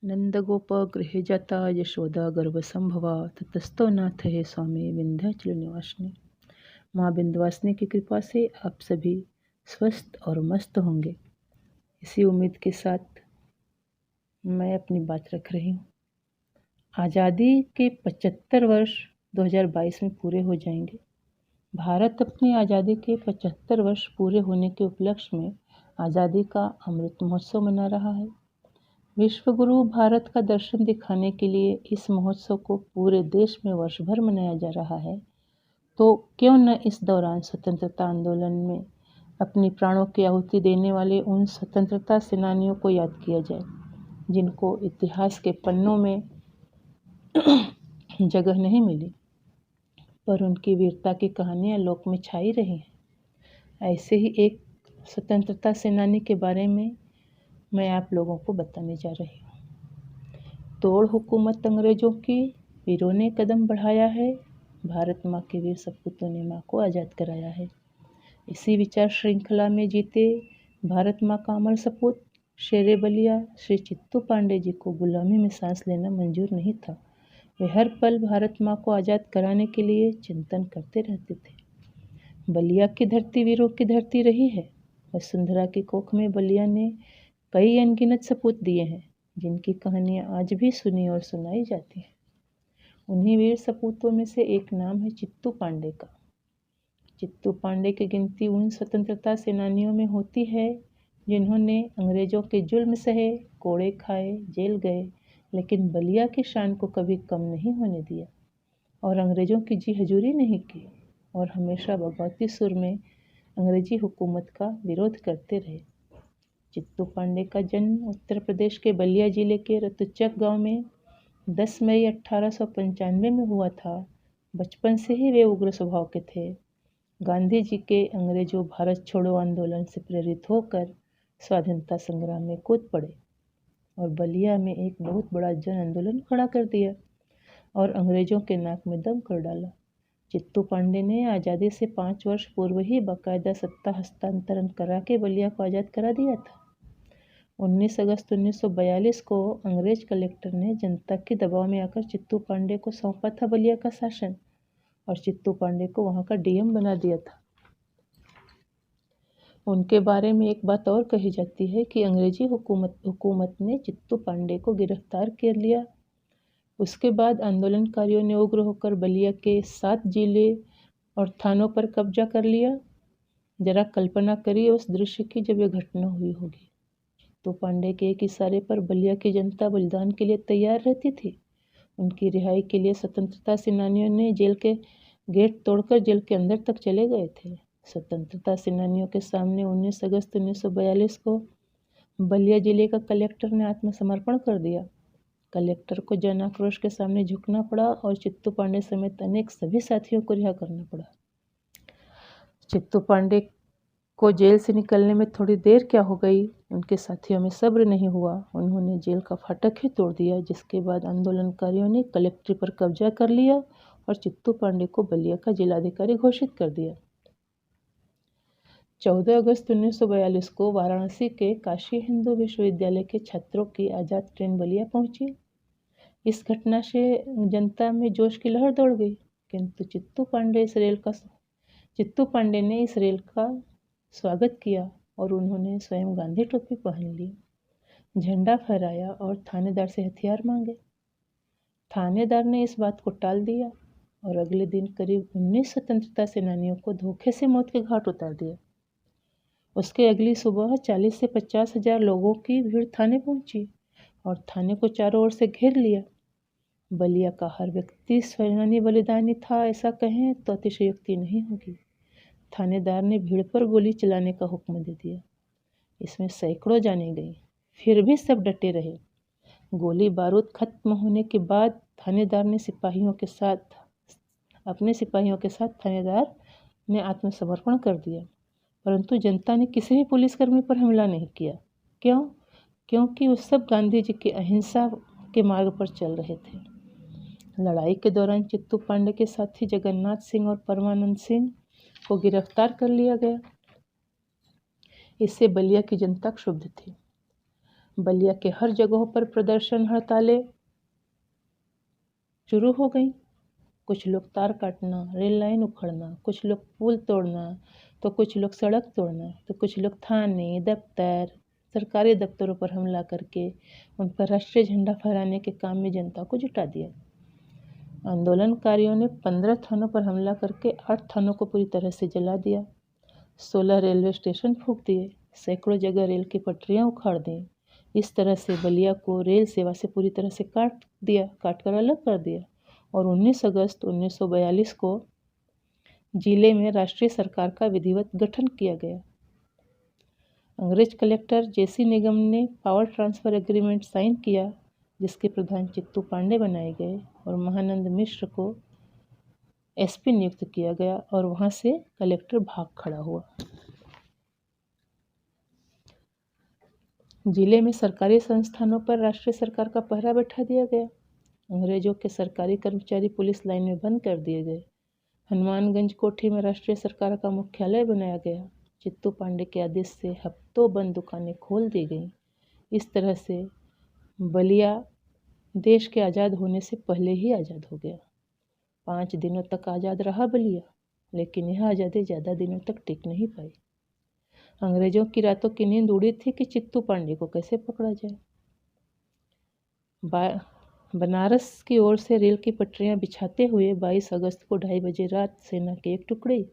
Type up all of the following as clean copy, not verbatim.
नंदगोपगृहजाता यशोदा गर्भसंभवा ततस्तो नाथ है स्वामी विंध्याचल निवासिनी। माँ विंध्यवासिनी की कृपा से आप सभी स्वस्थ और मस्त होंगे, इसी उम्मीद के साथ मैं अपनी बात रख रही हूँ। आज़ादी के 75 वर्ष 2022 में पूरे हो जाएंगे। भारत अपनी आज़ादी के 75 वर्ष पूरे होने के उपलक्ष्य में आज़ादी का अमृत महोत्सव मना रहा है। विश्व गुरु भारत का दर्शन दिखाने के लिए इस महोत्सव को पूरे देश में वर्ष भर मनाया जा रहा है, तो क्यों न इस दौरान स्वतंत्रता आंदोलन में अपनी प्राणों की आहुति देने वाले उन स्वतंत्रता सेनानियों को याद किया जाए, जिनको इतिहास के पन्नों में जगह नहीं मिली, पर उनकी वीरता की कहानियां लोक में छाई रही हैं। ऐसे ही एक स्वतंत्रता सेनानी के बारे में मैं आप लोगों को बताने जा रही हूँ। तोड़ हुकूमत अंग्रेजों की, वीरों ने कदम बढ़ाया है, भारत माँ के वीर सपूतों ने माँ को आज़ाद कराया है। इसी विचार श्रृंखला में जीते भारत माँ का अमर सपूत शेरे बलिया श्री चित्तू पांडे जी को गुलामी में सांस लेना मंजूर नहीं था। वे हर पल भारत माँ को आज़ाद कराने के लिए चिंतन करते रहते थे। बलिया की धरती वीरों की धरती रही है। वसुंधरा की कोख में बलिया ने कई अनगिनत सपूत दिए हैं, जिनकी कहानियाँ आज भी सुनी और सुनाई जाती हैं। उन्हीं वीर सपूतों में से एक नाम है चित्तू पांडे का। चित्तू पांडे की गिनती उन स्वतंत्रता सेनानियों में होती है जिन्होंने अंग्रेजों के जुल्म सहे, कोड़े खाए, जेल गए, लेकिन बलिया की शान को कभी कम नहीं होने दिया और अंग्रेजों की जी हजूरी नहीं की और हमेशा बगावती सुर में अंग्रेजी हुकूमत का विरोध करते रहे। चित्तू पांडे का जन्म उत्तर प्रदेश के बलिया जिले के रतुचक गांव में 10 मई 1895 में हुआ था। बचपन से ही वे उग्र स्वभाव के थे। गांधी जी के अंग्रेजों भारत छोड़ो आंदोलन से प्रेरित होकर स्वाधीनता संग्राम में कूद पड़े और बलिया में एक बहुत बड़ा जन आंदोलन खड़ा कर दिया और अंग्रेजों के नाक में दम कर डाला। चित्तू पांडे ने आज़ादी से 5 वर्ष पूर्व ही बाकायदा सत्ता हस्तांतरण करा के बलिया को आज़ाद करा दिया था। 19 अगस्त 1942 को अंग्रेज कलेक्टर ने जनता के दबाव में आकर चित्तू पांडे को सौंपा था बलिया का शासन और चित्तू पांडे को वहां का डीएम बना दिया था। उनके बारे में एक बात और कही जाती है कि अंग्रेजी हुकूमत ने चित्तू पांडे को गिरफ्तार कर लिया। उसके बाद आंदोलनकारियों ने उग्र होकर बलिया के 7 जिले और थानों पर कब्जा कर लिया। जरा कल्पना करिए उस दृश्य की जब यह घटना हुई होगी। चित्तू पांडे के एक इशारे पर बलिया की जनता बलिदान के लिए तैयार रहती थी। उनकी रिहाई के लिए स्वतंत्रता सेनानियों ने जेल के गेट तोड़कर जेल के अंदर तक चले गए थे। स्वतंत्रता सेनानियों के सामने 19 अगस्त 1942 को बलिया जिले का कलेक्टर ने आत्मसमर्पण कर दिया। कलेक्टर को जन आक्रोश के सामने झुकना पड़ा और चित्तू पांडे समेत अनेक सभी साथियों को रिहा करना पड़ा। चित्तू पांडे को जेल से निकलने में थोड़ी देर क्या हो गई, उनके साथियों में सब्र नहीं हुआ। उन्होंने जेल का फाटक ही तोड़ दिया, जिसके बाद आंदोलनकारियों ने कलेक्ट्री पर कब्जा कर लिया और चित्तू पांडे को बलिया का जिलाधिकारी घोषित कर दिया। 14 अगस्त 1942 को वाराणसी के काशी हिंदू विश्वविद्यालय के छात्रों की आज़ाद ट्रेन बलिया पहुंची। इस घटना से जनता में जोश की लहर दौड़ गई, किंतु चित्तू पांडे ने इस रेल का स्वागत किया और उन्होंने स्वयं गांधी टोपी पहन ली, झंडा फहराया और थानेदार से हथियार मांगे। थानेदार ने इस बात को टाल दिया और अगले दिन करीब 19 स्वतंत्रता सेनानियों को धोखे से मौत के घाट उतार दिया। उसके अगली सुबह 40 से 50 हजार लोगों की भीड़ थाने पहुंची और थाने को चारों ओर से घेर लिया। बलिया का हर व्यक्ति सेनानी बलिदानी था, ऐसा कहें तो अतिशयोक्ति नहीं होगी। थानेदार ने भीड़ पर गोली चलाने का हुक्म दे दिया। इसमें सैकड़ों जानें गई, फिर भी सब डटे रहे। गोली बारूद खत्म होने के बाद थानेदार ने अपने सिपाहियों के साथ थानेदार ने आत्मसमर्पण कर दिया, परंतु जनता ने किसी भी पुलिसकर्मी पर हमला नहीं किया। क्यों? क्योंकि वो सब गांधी जी की अहिंसा के मार्ग पर चल रहे थे। लड़ाई के दौरान चित्तू पांडे के साथी जगन्नाथ सिंह और परमानंद सिंह को गिरफ्तार कर लिया गया। इससे बलिया की जनता क्षुब्ध थी। बलिया के हर जगहों पर प्रदर्शन हड़तालें शुरू हो गई। कुछ लोग तार काटना, रेल लाइन उखड़ना, कुछ लोग पुल तोड़ना, तो कुछ लोग सड़क तोड़ना, तो कुछ लोग थाने, दफ्तर, सरकारी दफ्तरों पर हमला करके उन पर राष्ट्रीय झंडा फहराने के काम में जनता को जुटा दिया। आंदोलनकारियों ने 15 थानों पर हमला करके 8 थानों को पूरी तरह से जला दिया। 16 रेलवे स्टेशन फूंक दिए, सैकड़ों जगह रेल की पटरियां उखाड़ दी। इस तरह से बलिया को रेल सेवा से पूरी तरह से काट कर अलग कर दिया। और 19 अगस्त 1942 को जिले में राष्ट्रीय सरकार का विधिवत गठन किया गया। अंग्रेज कलेक्टर जेसी निगम ने पावर ट्रांसफर एग्रीमेंट साइन किया, जिसके प्रधान चित्तू पांडे बनाए गए और महानंद मिश्र को एसपी नियुक्त किया गया और वहां से कलेक्टर भाग खड़ा हुआ। जिले में सरकारी संस्थानों पर राष्ट्रीय सरकार का पहरा बैठा दिया गया। अंग्रेजों के सरकारी कर्मचारी पुलिस लाइन में बंद कर दिए गए। हनुमानगंज कोठी में राष्ट्रीय सरकार का मुख्यालय बनाया गया। चित्तू पांडे के आदेश से हफ्तों बंद दुकानें खोल दी गईं। इस तरह से बलिया देश के आज़ाद होने से पहले ही आज़ाद हो गया। 5 दिनों तक आज़ाद रहा बलिया, लेकिन यह आज़ादी ज़्यादा दिनों तक टिक नहीं पाई। अंग्रेजों की रातों की नींद उड़ी थी कि चित्तू पांडे को कैसे पकड़ा जाए। बनारस की ओर से रेल की पटरियां बिछाते हुए 22 अगस्त को 2:30 बजे रात सेना की एक टुकड़ी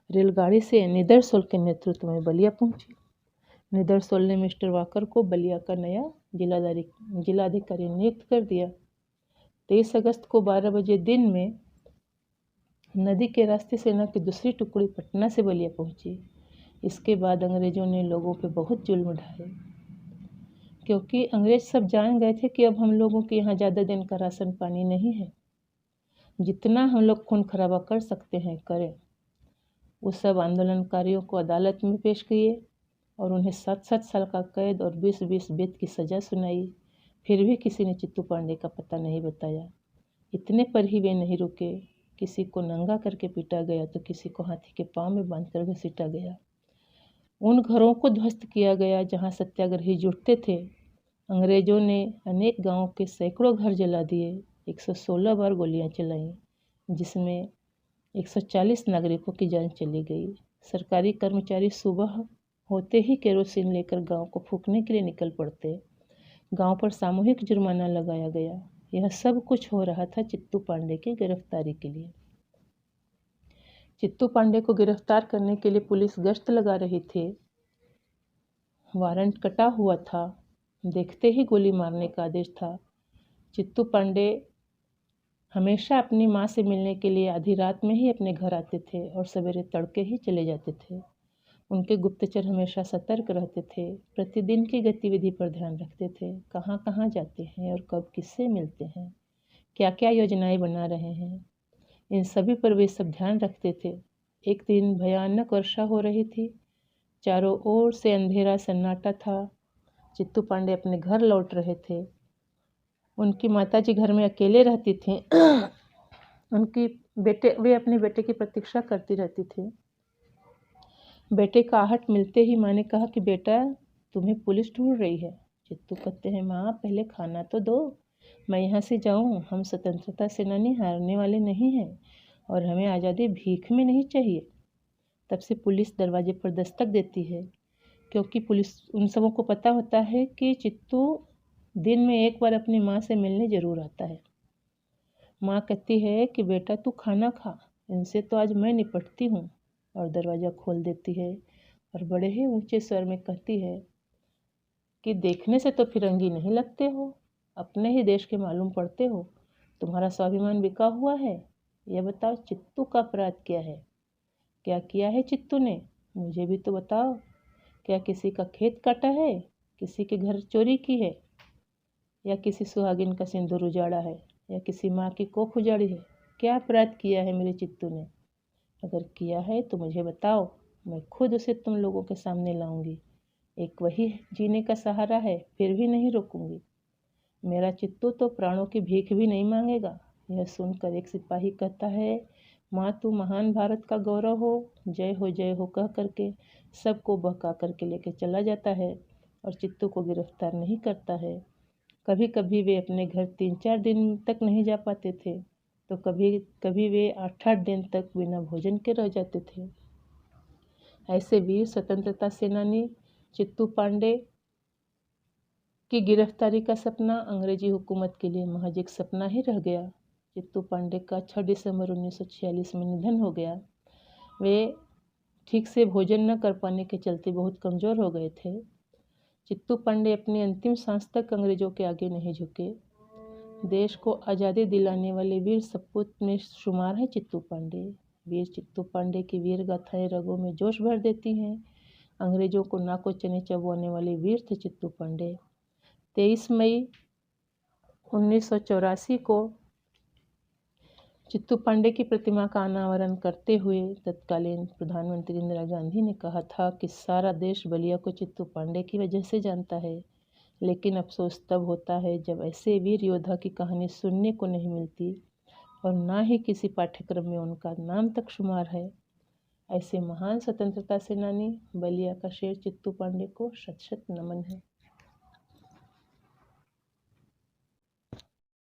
रेलगाड़ी से निदरसोल के नेतृत्व में बलिया पहुंची। निदरसोल ने मिस्टर वाकर को बलिया का नया जिलाधिकारी नियुक्त कर दिया। 23 अगस्त को 12 बजे दिन में नदी के रास्ते सेना की दूसरी टुकड़ी पटना से बलिया पहुंची। इसके बाद अंग्रेजों ने लोगों पे बहुत जुल्म ढाए, क्योंकि अंग्रेज सब जान गए थे कि अब हम लोगों के यहाँ ज़्यादा दिन का राशन पानी नहीं है। जितना हम लोग खून खराबा कर सकते हैं करें। वो सब आंदोलनकारियों को अदालत में पेश किए और उन्हें 7-7 साल का कैद और 20-20 बेत की सज़ा सुनाई। फिर भी किसी ने चित्तू पांडे का पता नहीं बताया। इतने पर ही वे नहीं रुके। किसी को नंगा करके पीटा गया तो किसी को हाथी के पाँव में बांधकर घसीटा गया। उन घरों को ध्वस्त किया गया जहाँ सत्याग्रही जुटते थे। अंग्रेजों ने अनेक गांवों के सैकड़ों घर जला दिए। 116 बार गोलियां चलाईं, जिसमें 140 नागरिकों की जान चली गई। सरकारी कर्मचारी सुबह होते ही केरोसिन लेकर गांव को फूंकने के लिए निकल पड़ते। गांव पर सामूहिक जुर्माना लगाया गया। यह सब कुछ हो रहा था चित्तू पांडे की गिरफ्तारी के लिए। चित्तू पांडे को गिरफ्तार करने के लिए पुलिस गश्त लगा रही थी। वारंट कटा हुआ था। देखते ही गोली मारने का आदेश था। चित्तू पांडे हमेशा अपनी माँ से मिलने के लिए आधी रात में ही अपने घर आते थे और सवेरे तड़के ही चले जाते थे। उनके गुप्तचर हमेशा सतर्क रहते थे, प्रतिदिन की गतिविधि पर ध्यान रखते थे, कहाँ कहाँ जाते हैं और कब किससे मिलते हैं, क्या क्या योजनाएं बना रहे हैं, इन सभी पर वे सब ध्यान रखते थे। एक दिन भयानक वर्षा हो रही थी। चारों ओर से अंधेरा सन्नाटा था। चित्तू पांडे अपने घर लौट रहे थे। उनकी माताजी घर में अकेले रहती थीं। वे अपने बेटे की प्रतीक्षा करती रहती थी। बेटे का आहट मिलते ही माँ ने कहा कि बेटा, तुम्हें पुलिस ढूंढ रही है। चित्तू कहते हैं, माँ पहले खाना तो दो, मैं यहाँ से जाऊँ। हम स्वतंत्रता सेनानी हारने वाले नहीं हैं और हमें आज़ादी भीख में नहीं चाहिए। तब से पुलिस दरवाजे पर दस्तक देती है, क्योंकि पुलिस उन सबों को पता होता है कि चित्तू दिन में एक बार अपनी माँ से मिलने ज़रूर आता है। माँ कहती है कि बेटा तू खाना खा, इनसे तो आज मैं निपटती हूँ, और दरवाज़ा खोल देती है और बड़े ही ऊंचे स्वर में कहती है कि देखने से तो फिरंगी नहीं लगते हो, अपने ही देश के मालूम पड़ते हो, तुम्हारा स्वाभिमान बिका हुआ है। यह बताओ चित्तू का अपराध क्या है? क्या किया है चित्तू ने? मुझे भी तो बताओ। क्या किसी का खेत काटा है, किसी के घर चोरी की है, या किसी सुहागिन का सिंदूर उजाड़ा है, या किसी माँ की कोख उजाड़ी है? क्या अपराध किया है मेरे चित्तू ने? अगर किया है तो मुझे बताओ, मैं खुद उसे तुम लोगों के सामने लाऊंगी। एक वही जीने का सहारा है, फिर भी नहीं रोकूंगी। मेरा चित्तू तो प्राणों की भीख भी नहीं मांगेगा। यह सुनकर एक सिपाही कहता है, माँ तू महान भारत का गौरव हो, जय हो कह करके सबको बहका करके लेके चला जाता है। और चित्तू को गिरफ्तार नहीं करता है। कभी कभी वे अपने घर 3-4 दिन तक नहीं जा पाते थे, तो कभी कभी वे 8-8 दिन तक बिना भोजन के रह जाते थे। ऐसे वीर स्वतंत्रता सेनानी चित्तू पांडे की गिरफ्तारी का सपना अंग्रेजी हुकूमत के लिए महज एक सपना ही रह गया। चित्तू पांडे का 6 दिसंबर 1946 में निधन हो गया। वे ठीक से भोजन न कर पाने के चलते बहुत कमज़ोर हो गए थे। चित्तू पांडे अपनी अंतिम सांस तक अंग्रेजों के आगे नहीं झुके। देश को आज़ादी दिलाने वाले वीर सपूत में शुमार है चित्तू पांडे। वीर चित्तू पांडे की वीर गाथाएं रगों में जोश भर देती हैं। अंग्रेजों को नाको चने चबवाने वाले वीर थे चित्तू पांडे। 23 मई 1984 को चित्तू पांडे की प्रतिमा का अनावरण करते हुए तत्कालीन प्रधानमंत्री इंदिरा गांधी ने कहा था कि सारा देश बलिया को चित्तू पांडे की वजह से जानता है, लेकिन अफसोस तब होता है जब ऐसे वीर योद्धा की कहानी सुनने को नहीं मिलती और ना ही किसी पाठ्यक्रम में उनका नाम तक शुमार है। ऐसे महान स्वतंत्रता सेनानी बलिया का शेर चित्तू पांडे को शत शत नमन है।